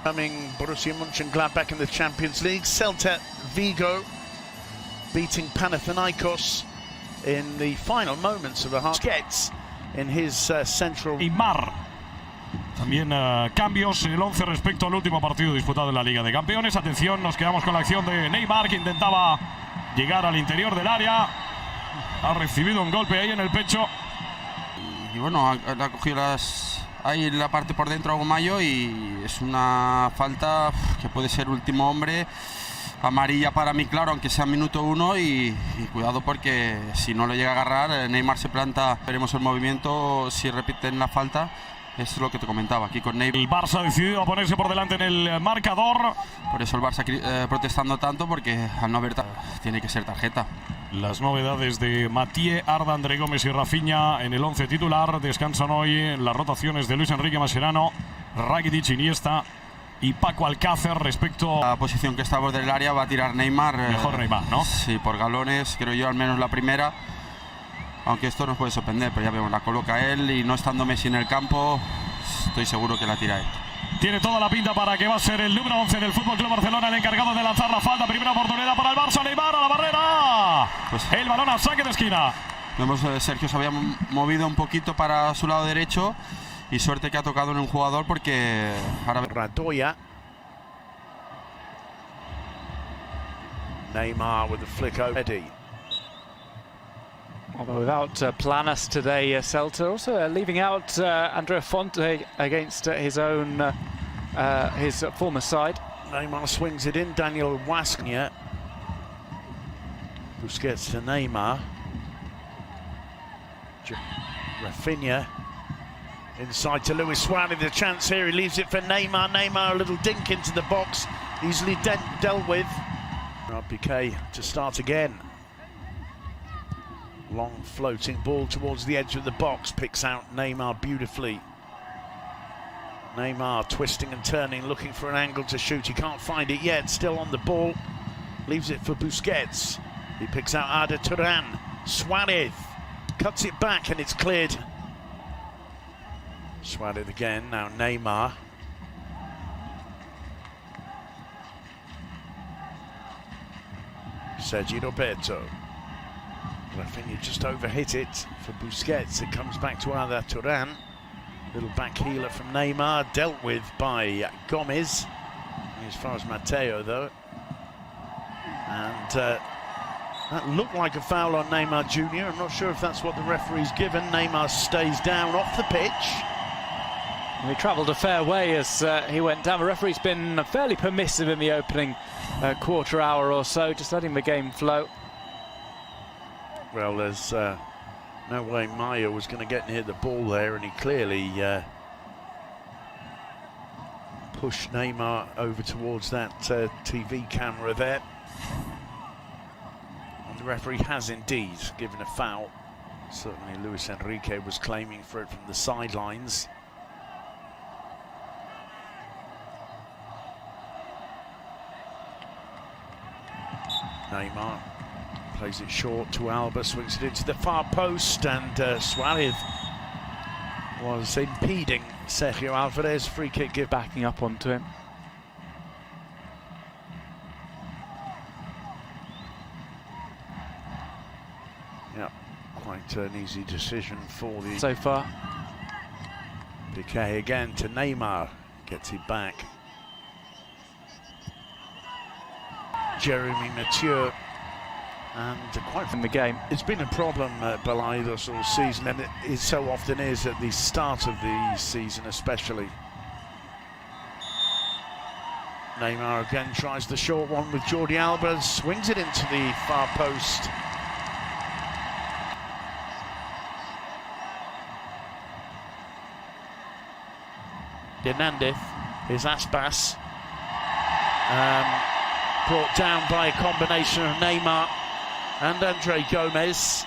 Coming Borussia Mönchengladbach in the Champions League. Celta Vigo beating Panathinaikos in the final moments of the half. Busquets in his central. Neymar. También cambios en el 11 respecto al último partido disputado en la Liga de Campeones. Atención, nos quedamos con la acción de Neymar, que intentaba llegar al interior del área. Ha recibido un golpe ahí en el pecho. Y bueno, ha cogido ahí la parte por dentro a Gomayo y es una falta que puede ser último hombre. Amarilla para mí, claro, aunque sea minuto 1 y cuidado porque si no lo llega a agarrar, Neymar se planta. Veremos el movimiento, si repiten la falta. Esto es lo que te comentaba aquí con Neymar. El Barça ha decidido ponerse por delante en el marcador. Por eso el Barça protestando tanto, porque al no haber tiene que ser tarjeta. Las novedades de Mathieu, Arda, André Gómez y Rafinha en el 11 titular. Descansan hoy en las rotaciones de Luis Enrique Mascherano, Rakitic, Iniesta y Paco Alcácer. Respecto a la posición que está borde del área, va a tirar Neymar. Mejor Neymar, ¿no? Sí, por galones, creo yo, al menos la primera. Aunque esto nos puede sorprender, pero ya vemos, la coloca él y no estando Messi en el campo, estoy seguro que la tira él. Tiene toda la pinta para que va a ser el número 11 del FC Barcelona el encargado de lanzar la falta. Primera oportunidad para el Barça. Neymar a la barrera. Pues el balón a saque de esquina. Vemos Sergio se había movido un poquito para su lado derecho y suerte que ha tocado en un jugador porque ahora Radoya. Neymar with the flick over. Although without Planas today, Celta also leaving out Andrea Fonte against his own, his former side. Neymar swings it in, Daniel Wasknia. Busquets to Neymar. Rafinha inside to Luis Suarez, the chance here, he leaves it for Neymar. Neymar, a little dink into the box, easily dealt with. Piqué to start again. Long floating ball towards the edge of the box, picks out Neymar beautifully. Neymar twisting and turning, looking for an angle to shoot. He can't find it yet, still on the ball. Leaves it for Busquets. He picks out Arda Turan. Suarez cuts it back and it's cleared. Suarez again, now Neymar. Sergi Roberto. Rafinha just overhit it for Busquets. It comes back to Arda Turan. Little back healer from Neymar, dealt with by Gomez. As far as Mateo, though. And that looked like a foul on Neymar Jr. I'm not sure if that's what the referee's given. Neymar stays down off the pitch. He travelled a fair way as he went down. The referee's been fairly permissive in the opening quarter hour or so, just letting the game flow. Well, there's no way Maya was going to get near the ball there, and he clearly pushed Neymar over towards that TV camera there. And the referee has indeed given a foul. Certainly Luis Enrique was claiming for it from the sidelines. Neymar plays it short to Alba, swings it into the far post, and Suarez was impeding Sergio Alvarez. Free kick give backing up onto him. Yeah, quite an easy decision for the... So far. Piqué again to Neymar, gets it back. Jeremy Mathieu. And quite in the game. It's been a problem at Balaidos all season, and it so often is at the start of the season especially. Neymar again tries the short one with Jordi Alba, swings it into the far post. Hernandez, here's Aspas. Brought down by a combination of Neymar and André Gomez.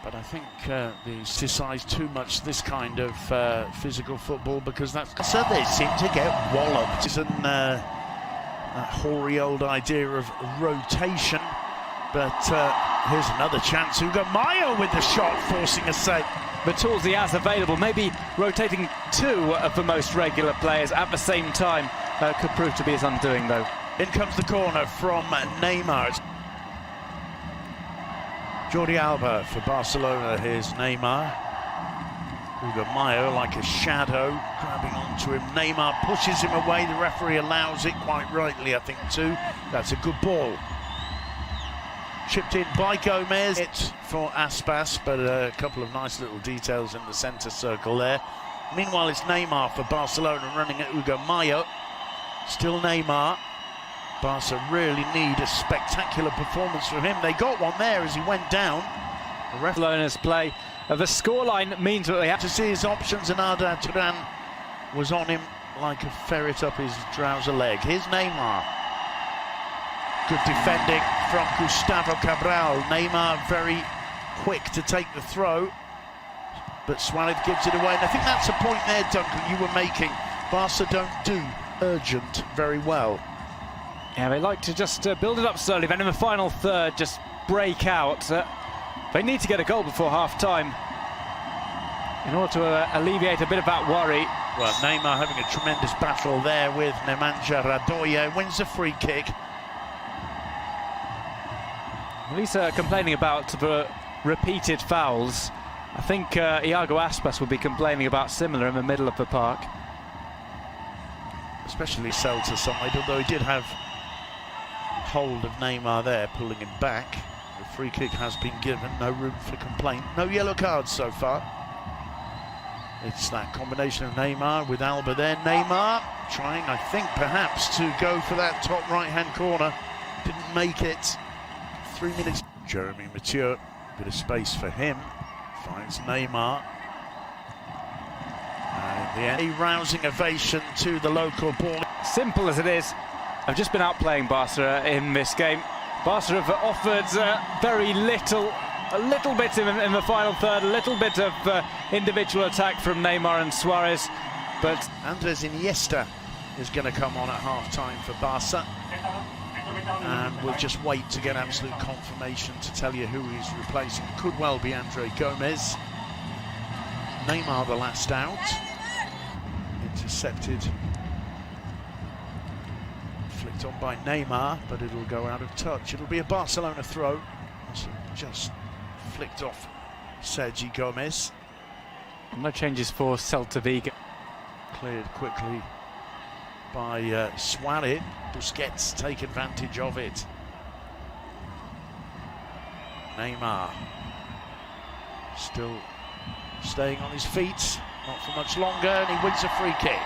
But I think they criticize too much this kind of physical football, because that's... So they seem to get walloped. It's that hoary old idea of rotation. But here's another chance. Hugo Mayo with the shot, forcing a save. The tools he has available, maybe rotating two of the most regular players at the same time, could prove to be his undoing, though. In comes the corner from Neymar. Jordi Alba for Barcelona. Here's Neymar. Hugo Mayo, like a shadow, grabbing onto him. Neymar pushes him away. The referee allows it, quite rightly, I think, too. That's a good ball. Chipped in by Gomez. It's for Aspas, but a couple of nice little details in the centre circle there. Meanwhile, it's Neymar for Barcelona running at Hugo Mayo. Still Neymar. Barca really need a spectacular performance from him. They got one there as he went down. The Barcelona's play. The scoreline means that they have to see his options, and Arda Turan was on him like a ferret up his trouser leg. Here's Neymar. Good defending from Gustavo Cabral. Neymar very quick to take the throw, but Suarez gives it away. And I think that's a point there, Duncan, you were making. Barca don't do urgent very well. Yeah, they like to just build it up slowly, then in the final third just break out. They need to get a goal before half-time in order to alleviate a bit of that worry. Well, Neymar having a tremendous battle there with Nemanja Radoja, wins the free kick. At least complaining about the repeated fouls. I think Iago Aspas will be complaining about similar in the middle of the park. Especially Celta side, although he did have hold of Neymar there, pulling him back. The free kick has been given, no room for complaint. No yellow cards so far. It's that combination of Neymar with Alba there. Neymar trying, I think, perhaps to go for that top right-hand corner. Didn't make it. 3 minutes. Jeremy Mathieu, bit of space for him. Finds Neymar. And the end, a rousing ovation to the local ball. Simple as it is, I've just been outplaying Barca in this game. Barca have offered very little, a little bit in the final third, a little bit of individual attack from Neymar and Suarez, but Andres Iniesta is going to come on at half-time for Barca. And we'll just wait to get absolute confirmation to tell you who he's replacing. Could well be Andre Gomez. Neymar the last out. Intercepted. Flicked on by Neymar, but it'll go out of touch. It'll be a Barcelona throw. So just flicked off Sergi Gomez. No changes for Celta Vigo. Cleared quickly by Suarez. Busquets take advantage of it. Neymar still staying on his feet, not for much longer, and he wins a free kick,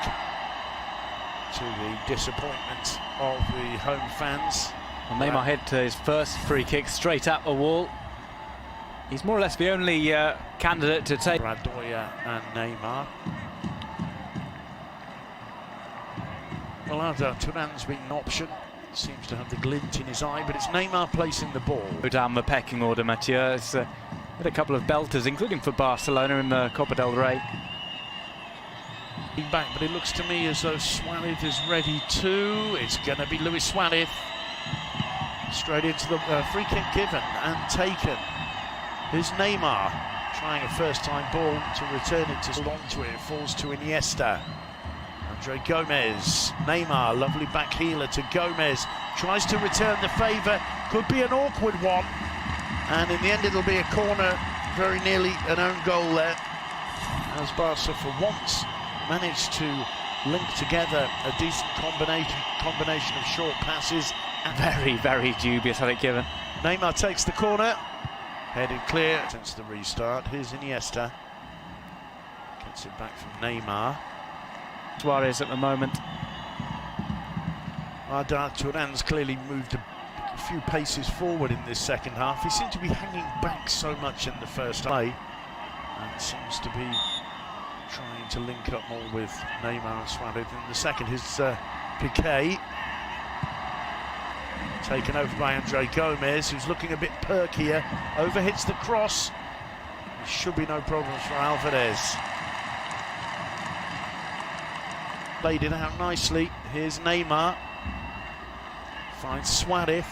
to the disappointment of the home fans. Well, Neymar hit his first free kick straight at the wall. He's more or less the only candidate to take. Radoja and Neymar. Well, Arda Turan's been an option. Seems to have the glint in his eye, but it's Neymar placing the ball. Down the pecking order, Mathieu. It's had a couple of belters, including for Barcelona in the Copa del Rey. Back, but it looks to me as though Suarez is ready too. It's going to be Luis Suarez. Straight into the free kick given and taken. Here's Neymar trying a first-time ball to return it to onto it. It falls to Iniesta. Andre Gomez. Neymar, lovely back healer to Gomez. Tries to return the favour. Could be an awkward one. And in the end it'll be a corner, very nearly an own goal there. As Barca for once managed to link together a decent combination of short passes. And very, very dubious had it given. Neymar takes the corner. Headed clear since the restart. Here's Iniesta. Gets it back from Neymar. Suarez at the moment. Arda Turan's clearly moved a few paces forward in this second half. He seemed to be hanging back so much in the first play, and seems to be trying to link up more with Neymar and Suarez in the second. His Piqué taken over by Andre Gomez, who's looking a bit perkier. Overhits the cross. Should be no problems for Alvarez. Played it out nicely. Here's Neymar. Finds Suarez.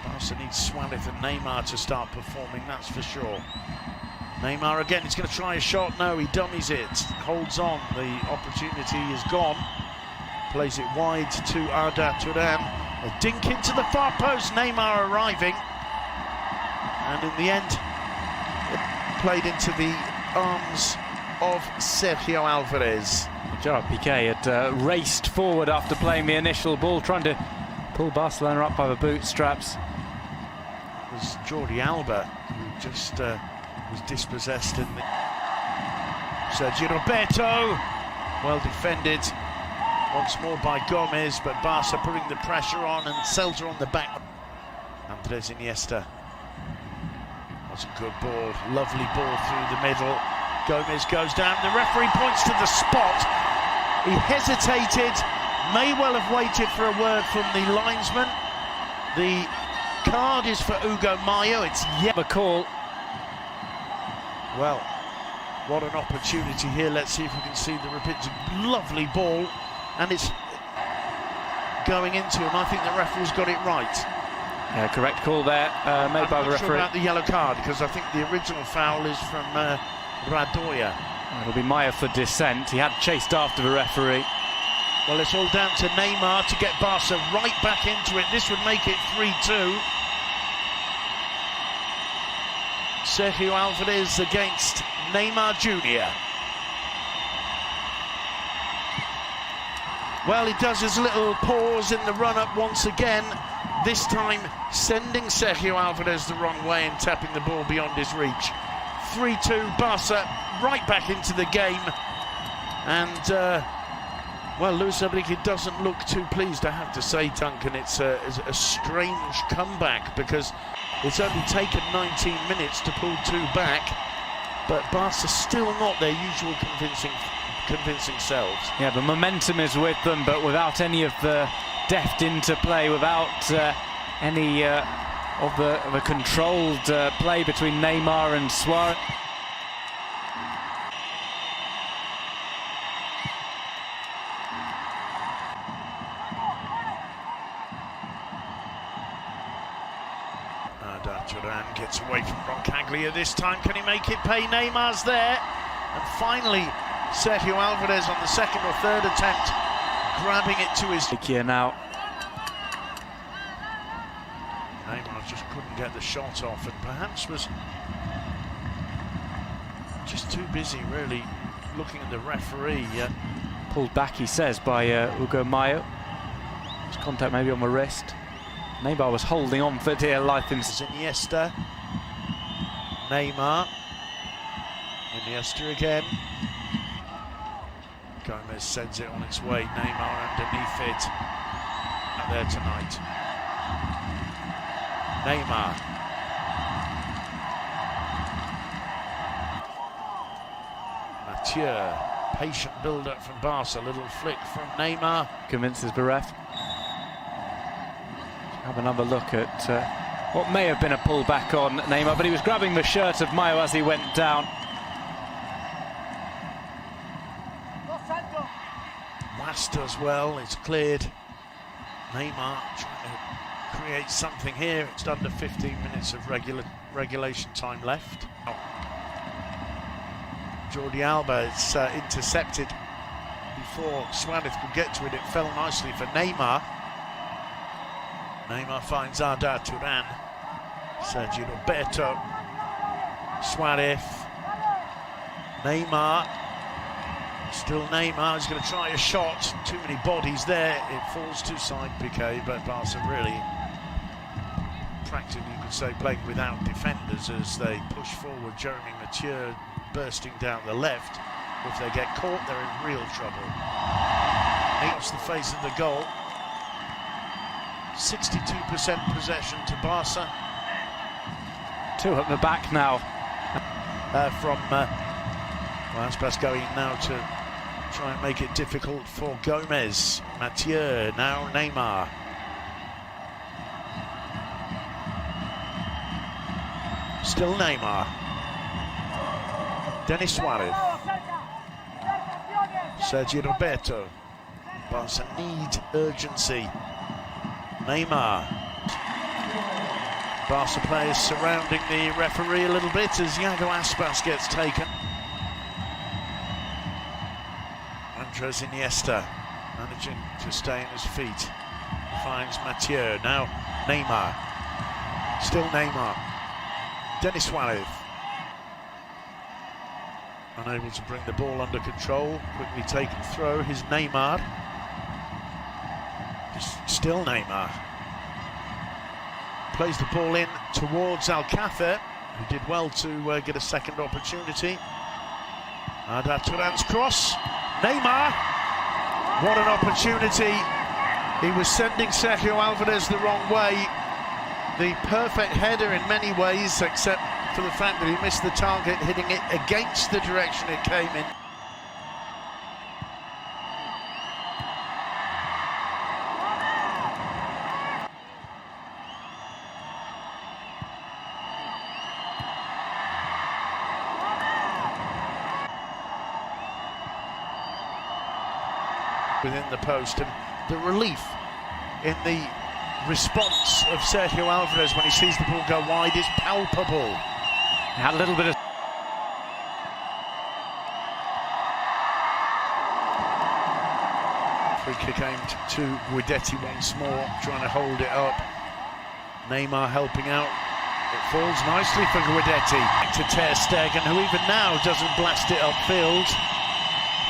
Barca needs Suarez and Neymar to start performing, that's for sure. Neymar again, he's going to try a shot. No, he dummies it. Holds on. The opportunity is gone. Plays it wide to Arda Turan. A dink into the far post. Neymar arriving. And in the end, played into the arms of Sergio Alvarez. Gerard Piqué had raced forward after playing the initial ball, trying to pull Barcelona up by the bootstraps. It was Jordi Alba who just was dispossessed in the... Sergio Roberto, well defended once more by Gomez, but Barca putting the pressure on and Celta on the back. Andres Iniesta. That's a good ball, lovely ball through the middle. Gomez goes down, the referee points to the spot. He hesitated, may well have waited for a word from the linesman. The card is for Hugo Mayo, it's yet a call. Well, what an opportunity here. Let's see if we can see the repeat. It's a lovely ball, and it's going into him. I think the referee's got it right. Yeah, correct call there, made by the referee. I'm not sure about the yellow card, because I think the original foul is from Radoya. It'll be Mayo for dissent. He had chased after the referee. Well, it's all down to Neymar to get Barca right back into it. This would make it 3-2. Sergio Alvarez against Neymar Jr. Well, he does his little pause in the run-up once again, this time sending Sergio Alvarez the wrong way and tapping the ball beyond his reach. 3-2, Barca right back into the game. And, well, Luis Enrique doesn't look too pleased, I have to say, Duncan. It's a strange comeback, because it's only taken 19 minutes to pull two back, but Barca still not their usual convincing selves. Yeah, the momentum is with them, but without any of the deft interplay, without any of the controlled play between Neymar and Suarez. Turan gets away from Roncaglia this time. Can he make it pay? Neymar's there. And finally, Sergio Alvarez on the second or third attempt, grabbing it to his... Here now. Neymar just couldn't get the shot off, and perhaps was just too busy, really, looking at the referee. Pulled back, he says, by Hugo Mayo. His contact maybe on the wrist. Neymar was holding on for dear life himself. Iniesta. Neymar. Iniesta again. Gomez sends it on its way. Neymar underneath it. Out there tonight. Neymar. Mathieu. Patient build-up from Barca. Little flick from Neymar. Convinces the ref. Have another look at what may have been a pullback on Neymar, but he was grabbing the shirt of Mayo as he went down. West does well, it's cleared. Neymar trying to create something here. It's under 15 minutes of regulation time left. Jordi Alba is intercepted before Suarez could get to it. It fell nicely for Neymar. Neymar finds Arda Turan. Sergio Roberto. Suarez. Neymar. Still Neymar. He's going to try a shot. Too many bodies there. It falls to side Piqué, but Barca really, practically, you could say, playing without defenders as they push forward. Jeremy Mathieu bursting down the left. If they get caught, they're in real trouble. Meets the face of the goal. 62% possession to Barca. Two at the back now. Well, Aspas going now to try and make it difficult for Gomez. Mathieu, now Neymar. Still Neymar. Denis Suarez. Sergio Roberto. Barca need urgency. Neymar. Barca players surrounding the referee a little bit as Iago Aspas gets taken. Andres Iniesta managing to stay on his feet. Finds Mathieu. Now Neymar. Still Neymar. Denis Suarez. Unable to bring the ball under control. Quickly taken throw. Here's Neymar. Still Neymar. Plays the ball in towards Alcácer, who did well to get a second opportunity. Arda Turan's cross. Neymar. What an opportunity. He was sending Sergio Alvarez the wrong way. The perfect header in many ways, except for the fact that he missed the target, hitting it against the direction it came in. Within the post, and the relief in the response of Sergio Alvarez when he sees the ball go wide is palpable. Had a little bit of free kick aimed to Guidetti once more, trying to hold it up. Neymar helping out. It falls nicely for Guidetti. Back to Ter Stegen, who even now doesn't blast it upfield.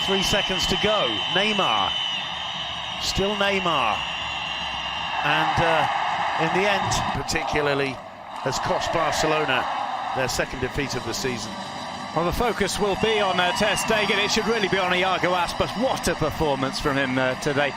3 seconds to go. Neymar. Still Neymar. And in the end, particularly, has cost Barcelona their second defeat of the season. Well, the focus will be on Ter Stegen. It should really be on Iago Aspas. What a performance from him today.